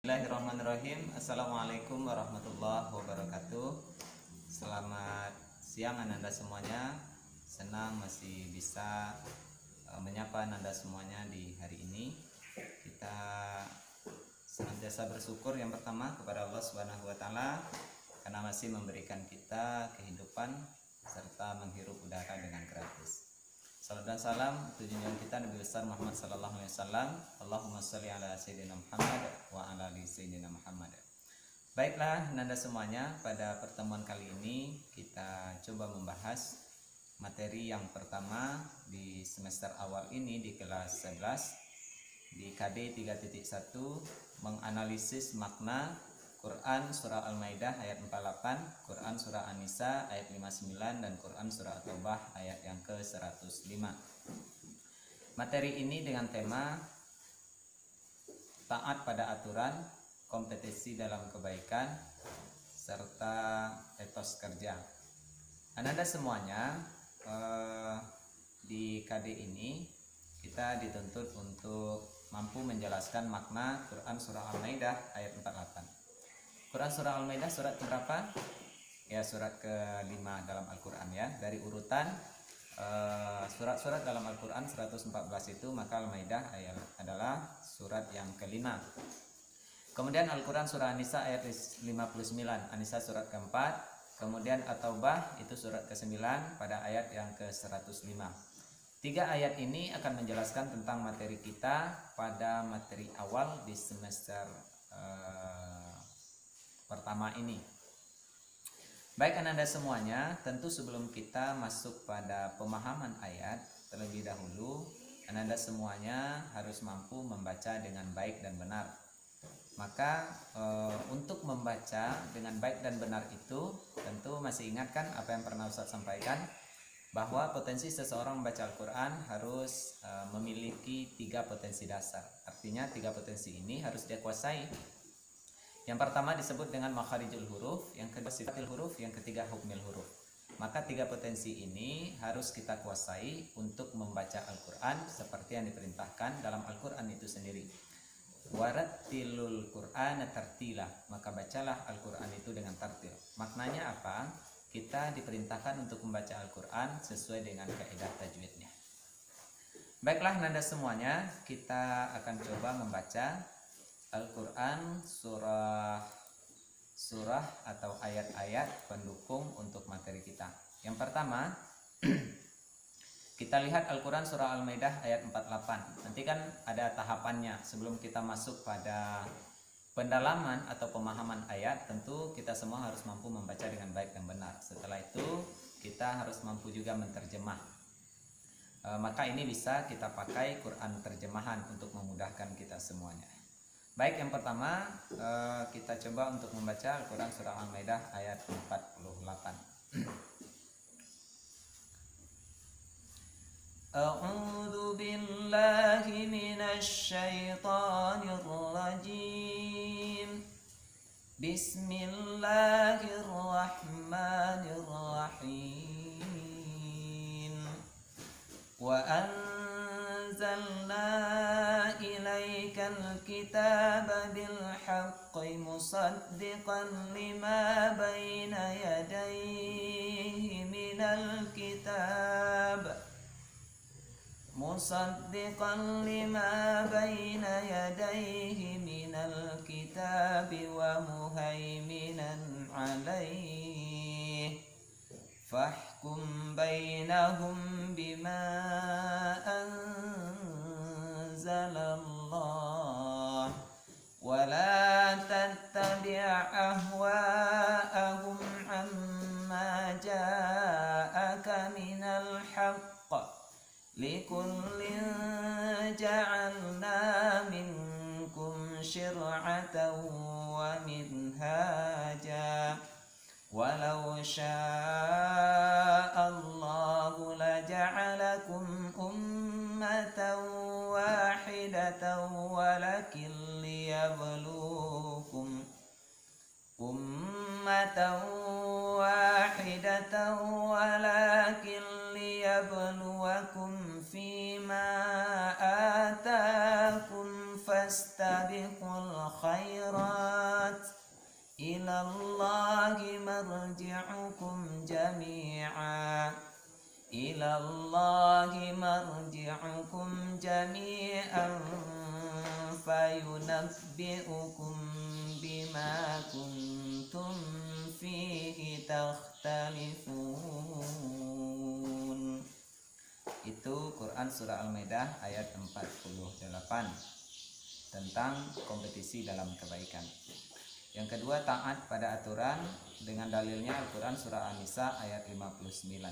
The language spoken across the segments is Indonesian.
Bismillahirrahmanirrahim. Assalamualaikum warahmatullahi wabarakatuh. Selamat siang Anda semuanya. Senang masih bisa menyapa Anda semuanya di hari ini. Kita senantiasa bersyukur yang pertama kepada Allah Subhanahu wa taala karena masih memberikan kita kehidupan serta menghirup udara dengan gratis. Salam dan salam junjungan kita Nabi besar Muhammad sallallahu alaihi wasallam. Allahumma shalli ala sayyidina Muhammad wa ala ali sayyidina Muhammad. Baiklah Nanda semuanya, pada pertemuan kali ini kita coba membahas materi yang pertama di semester awal ini di kelas 11 di KD 3.1, menganalisis makna Quran surah Al-Maidah ayat 48, Quran surah An-Nisa ayat 59 dan Quran surah At-Taubah ayat yang ke-105. Materi ini dengan tema taat pada aturan, kompetensi dalam kebaikan serta etos kerja. Anda semuanya di KD ini kita dituntut untuk mampu menjelaskan makna Quran surah Al-Maidah ayat 48. Quran surah Al-Maidah surat berapa? Ya, surat ke-5 dalam Al-Quran ya. Dari urutan surat-surat dalam Al-Quran 114 itu, maka Al-Maidah adalah surat yang ke-5. Kemudian Al-Quran surah An-Nisa ayat 59, An-Nisa surat ke-4. Kemudian At-Taubah itu surat ke-9 pada ayat yang ke-105. 3 ayat ini akan menjelaskan tentang materi kita pada materi awal di semester pertama ini. Baik Anda semuanya, tentu sebelum kita masuk pada pemahaman ayat terlebih dahulu, Anda semuanya harus mampu membaca dengan baik dan benar. Maka untuk membaca dengan baik dan benar itu, tentu masih ingatkan apa yang pernah Ustaz sampaikan, bahwa potensi seseorang membaca Al-Quran harus memiliki 3 potensi dasar. Artinya 3 potensi ini harus dia kuasai. Yang pertama disebut dengan makharijul huruf, yang kedua sifatil huruf, yang ketiga hukmil huruf. Maka 3 potensi ini harus kita kuasai untuk membaca Al-Quran seperti yang diperintahkan dalam Al-Quran itu sendiri. Warattilul Qur'ana tartila, maka bacalah Al-Quran itu dengan tartil. Maknanya apa? Kita diperintahkan untuk membaca Al-Quran sesuai dengan kaidah tajwidnya. Baiklah Nanda semuanya, kita akan coba membaca Al-Quran surah atau ayat-ayat pendukung untuk materi kita. Yang pertama, kita lihat Al-Quran surah Al-Maidah ayat 48. Nanti kan ada tahapannya. Sebelum kita masuk pada pendalaman atau pemahaman ayat, tentu kita semua harus mampu membaca dengan baik dan benar. Setelah itu kita harus mampu juga menterjemah. Maka ini bisa kita pakai Quran terjemahan untuk memudahkan kita semuanya. Baik, yang pertama kita coba untuk membaca Al-Quran surah Al-Maidah ayat 48. A'udzu billahi minasy syaithanir rajim. Bismillahirrahmanirrahim. Wa anzalna ilaikal kitaba bil haqqi musaddiqan lima baina yadayhi minal kitab wa muhaiminan alaihi fahkum bainahum bima anzalallah wa la tattabi' ahwa'ahum amma ja'aka minal haqq likullin ja'alna minkum syir'atan wa minhaja walau sya'allahu laja'alakum ummatan wahidatan walakin liyabluwakum fima atakum fastabiqul khairat ilallahi marji'ukum jami'a fayunabbi'ukum bima kuntum fihi takhtalifun. Itu Quran surah Al-Maidah ayat 48 tentang kompetisi dalam kebaikan. Yang kedua, taat pada aturan dengan dalilnya Al-Quran surah An-Nisa ayat 59.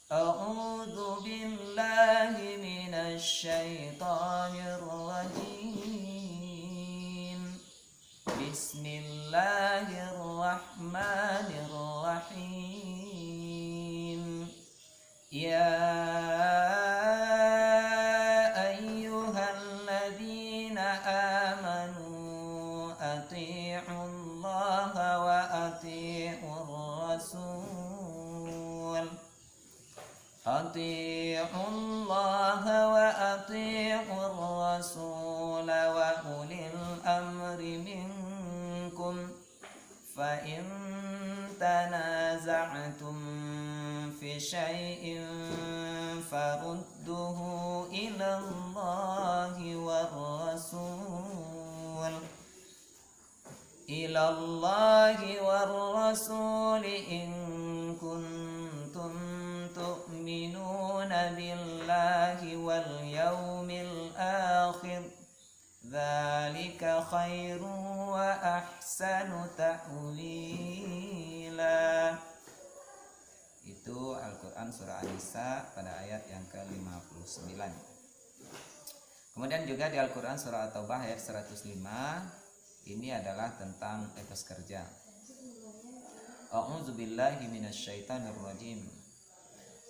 A'udzu billahi minasy syaithanir rajim. Bismillahirrahmanirrahim. Ya ayyuhalladzina amanu athi'ullaha wa athi'ur rasul. Ati'ullaha wa ati'ur rasul wa ulil amri minkum fa in tanaza'tum fi syai'in farudduhu ila Allahi war rasul in kuntum tu'minuna billahi wal yawmil akhir dzalika khairu wa ahsanu ta'wila. Itu Al-Quran surah An-Nisa pada ayat yang ke-59. Kemudian juga di Al-Quran surah At-Taubah ayat 105, ini adalah tentang etos kerja. A'udzu billahi minasyaitonir rajim.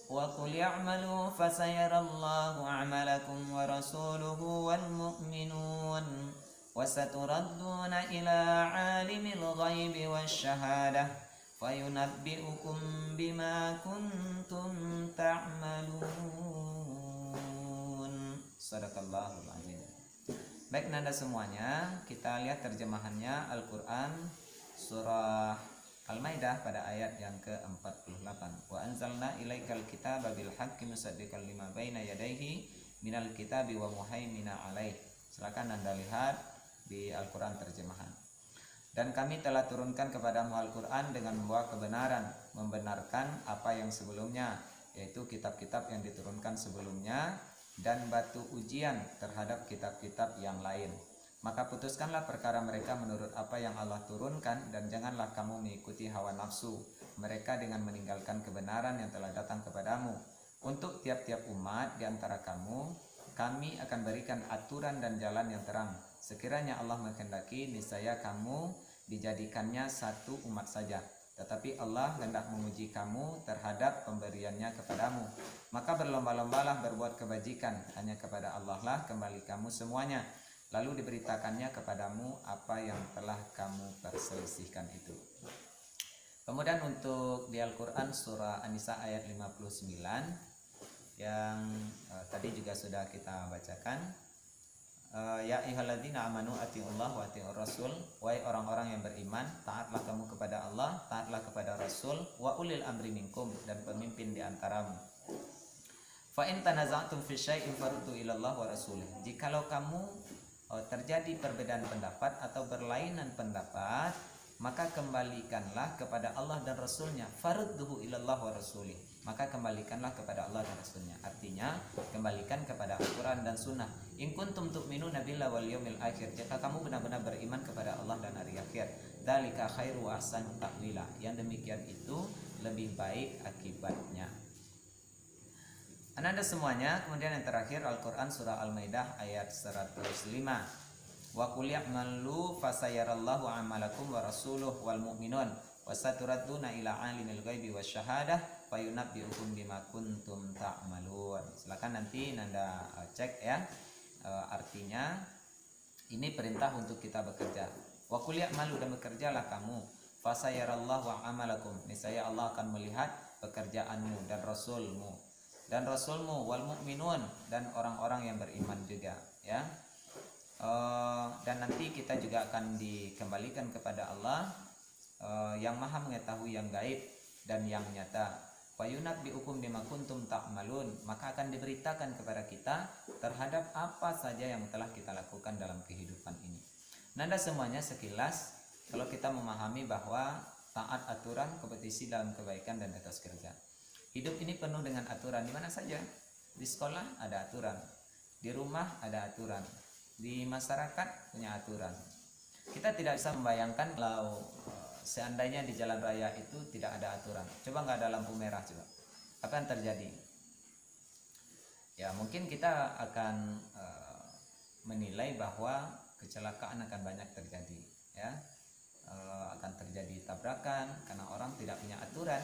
Wa qul ya'malu fasayarallahu a'malakum wa rasuluhu wal mu'minun wa saturadduna ila 'alimil ghaibi wasyahadah fayunabbi'ukum bima kuntum ta'malun. Shadaqallahul azim. Baik nanda semuanya, kita lihat terjemahannya Al-Quran surah Al-Maidah pada ayat yang ke-48. Wa anzalna ilaikal kitaba bil haqqi musaddiqan lima baina yadayhi minal kitabi wa muhaimina alaih. Silakan Anda lihat di Al-Quran terjemahan. Dan kami telah turunkan kepadamu Al-Quran dengan membawa kebenaran, membenarkan apa yang sebelumnya, yaitu kitab-kitab yang diturunkan sebelumnya, dan batu ujian terhadap kitab-kitab yang lain. Maka putuskanlah perkara mereka menurut apa yang Allah turunkan, dan janganlah kamu mengikuti hawa nafsu mereka dengan meninggalkan kebenaran yang telah datang kepadamu. Untuk tiap-tiap umat di antara kamu, kami akan berikan aturan dan jalan yang terang. Sekiranya Allah menghendaki, niscaya kamu dijadikannya satu umat saja. Tetapi Allah hendak menguji kamu terhadap pemberiannya kepadamu. Maka berlomba-lombalah berbuat kebajikan, hanya kepada Allah lah kembali kamu semuanya. Lalu diberitakannya kepadamu apa yang telah kamu perselisihkan itu. Kemudian untuk di Al-Quran surah An-Nisa ayat 59 yang tadi juga sudah kita bacakan. Ya ayyuhalladzina amanu atiiullah wa atiiur rasul. Wahai orang-orang yang beriman, taatlah kamu kepada Allah, taatlah kepada Rasul, wa ulil amri minkum, dan pemimpin di antaramu. Fa in tanaza'tum fi syai'in faruddu ila Allah wa rasulih. Jikalau kamu terjadi perbedaan pendapat atau berlainan pendapat, maka kembalikanlah kepada Allah dan Rasulnya. Farudduhu ila Allah wa rasulih. Maka kembalikanlah kepada Allah dan Rasulnya. Artinya kembalikan kepada Al-Quran dan Sunnah. In kuntum tu'minuna billahi wal yawmil akhir. Jika kamu benar-benar beriman kepada Allah dan hari akhir. Dzalika khairu wa ahsanu ta'wila. Yang demikian itu lebih baik akibatnya. Anda semuanya, kemudian yang terakhir Al-Quran surah Al-Maidah ayat 105. Wa qul ya'malu fasayarallahu amalakum wa rasuluhu wal mu'minun wa saturadduna ila alimil ghaibi wasyahadah fayunabbi'ukum bima kuntum ta'malun. Silakan nanti Anda cek ya. Artinya ini perintah untuk kita bekerja. Wa qul ya'malu, dan bekerjalah kamu. Fasayarallahu amalakum, niscaya Allah akan melihat pekerjaanmu dan Rasulmu. dan Rasulmu, wal mu'minun, dan orang-orang yang beriman juga, ya. Dan nanti kita juga akan dikembalikan kepada Allah yang maha mengetahui yang gaib dan yang nyata. Fayunabbi'ukum bima kuntum ta'malun, maka akan diberitakan kepada kita terhadap apa saja yang telah kita lakukan dalam kehidupan ini. Nanda semuanya sekilas, kalau kita memahami bahwa taat aturan, kompetisi dalam kebaikan dan etos kerja. Hidup ini penuh dengan aturan di mana saja. Di sekolah ada aturan, di rumah ada aturan, di masyarakat punya aturan. Kita tidak bisa membayangkan kalau seandainya di jalan raya itu tidak ada aturan. Coba nggak ada lampu merah, coba apa yang terjadi? Ya mungkin kita akan menilai bahwa kecelakaan akan banyak terjadi, ya. Akan terjadi tabrakan karena orang tidak punya aturan.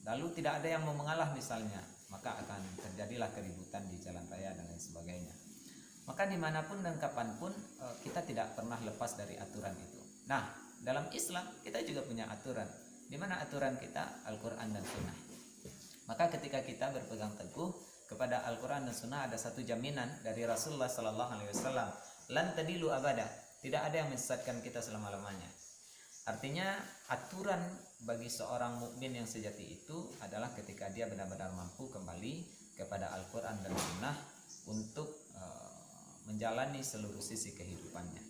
Lalu tidak ada yang mau mengalah misalnya, maka akan terjadilah keributan di jalan raya dan lain sebagainya. Maka dimanapun dan kapanpun kita tidak pernah lepas dari aturan itu. Nah, dalam Islam kita juga punya aturan. Di mana aturan kita? Al-Quran dan Sunnah. Maka ketika kita berpegang teguh kepada Al-Quran dan Sunnah, ada satu jaminan dari Rasulullah SAW, lan tadilu abada, tidak ada yang menyesatkan kita selama-lamanya. Artinya aturan bagi seorang mukmin yang sejati itu adalah ketika dia benar-benar mampu kembali kepada Al-Quran dan Sunnah untuk menjalani seluruh sisi kehidupannya.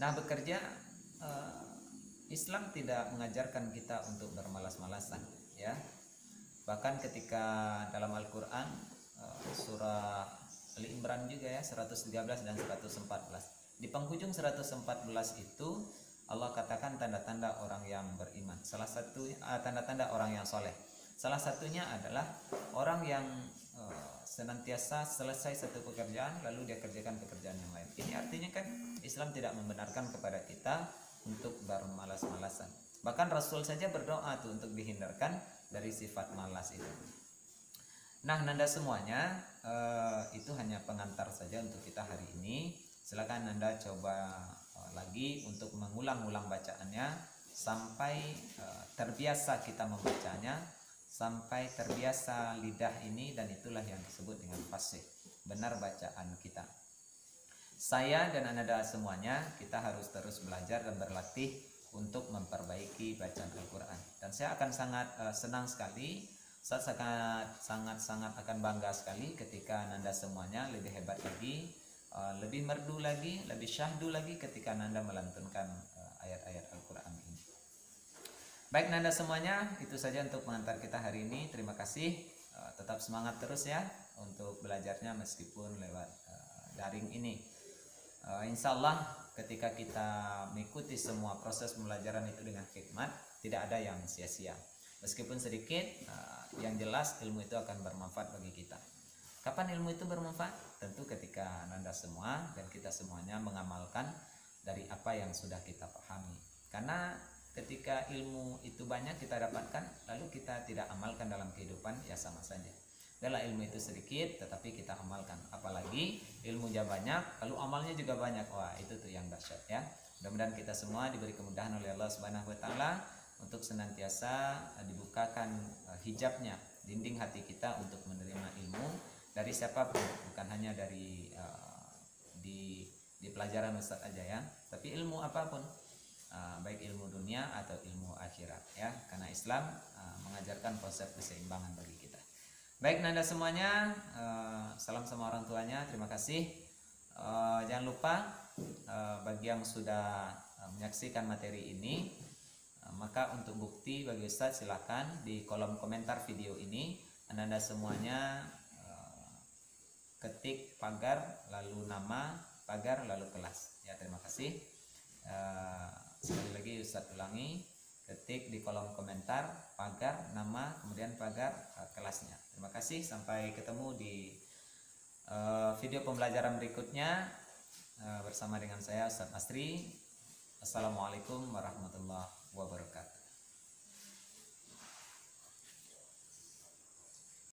Nah, bekerja, Islam tidak mengajarkan kita untuk bermalas-malasan, ya. Bahkan ketika dalam Al-Quran surah Ali Imran juga, ya, 113 dan 114. Di penghujung 114 itu Allah katakan tanda-tanda orang yang beriman. Salah satu tanda-tanda orang yang soleh. Salah satunya adalah orang yang senantiasa selesai satu pekerjaan lalu dia kerjakan pekerjaan yang lain. Ini artinya kan Islam tidak membenarkan kepada kita untuk bermalas-malasan. Bahkan Rasul saja berdoa tuh untuk dihindarkan dari sifat malas itu. Nah, Nanda semuanya, itu hanya pengantar saja untuk kita hari ini. Silakan Nanda coba lagi untuk mengulang-ulang bacaannya sampai terbiasa kita membacanya, sampai terbiasa lidah ini, dan itulah yang disebut dengan fasih, benar bacaan kita. Saya dan Anda semuanya, kita harus terus belajar dan berlatih untuk memperbaiki bacaan Al-Quran. Dan saya akan sangat senang sekali, saya sangat akan bangga sekali ketika Anda semuanya lebih hebat lagi, lebih merdu lagi, lebih syahdu lagi ketika Nanda melantunkan ayat-ayat Al-Quran ini. Baik Nanda semuanya, itu saja untuk pengantar kita hari ini. Terima kasih, tetap semangat terus ya untuk belajarnya meskipun lewat daring ini. Insya Allah ketika kita mengikuti semua proses pembelajaran itu dengan hikmat, tidak ada yang sia-sia. Meskipun sedikit, yang jelas ilmu itu akan bermanfaat bagi kita. Kapan ilmu itu bermanfaat? Tentu ketika Nanda semua dan kita semuanya mengamalkan dari apa yang sudah kita pahami. Karena ketika ilmu itu banyak kita dapatkan, lalu kita tidak amalkan dalam kehidupan, ya sama saja. Adalah ilmu itu sedikit, tetapi kita amalkan. Apalagi ilmunya banyak, lalu amalnya juga banyak. Wah, itu tuh yang dahsyat ya. Mudah-mudahan kita semua diberi kemudahan oleh Allah Subhanahu Wa Taala untuk senantiasa dibukakan hijabnya, dinding hati kita untuk menerima ilmu dari siapapun, bukan hanya dari di pelajaran Ustadz aja ya, tapi ilmu apapun, baik ilmu dunia atau ilmu akhirat ya, karena Islam mengajarkan konsep keseimbangan bagi kita. Baik Nanda semuanya, salam sama orang tuanya, terima kasih. Jangan lupa bagi yang sudah menyaksikan materi ini, maka untuk bukti bagi Ustadz silakan di kolom komentar video ini Anda semuanya ketik pagar lalu nama, pagar lalu kelas ya. Terima kasih. Sekali lagi Ustadz ulangi, ketik di kolom komentar pagar nama kemudian pagar kelasnya. Terima kasih, sampai ketemu di video pembelajaran berikutnya bersama dengan saya Ustadz Asri. Assalamualaikum warahmatullahi wabarakatuh.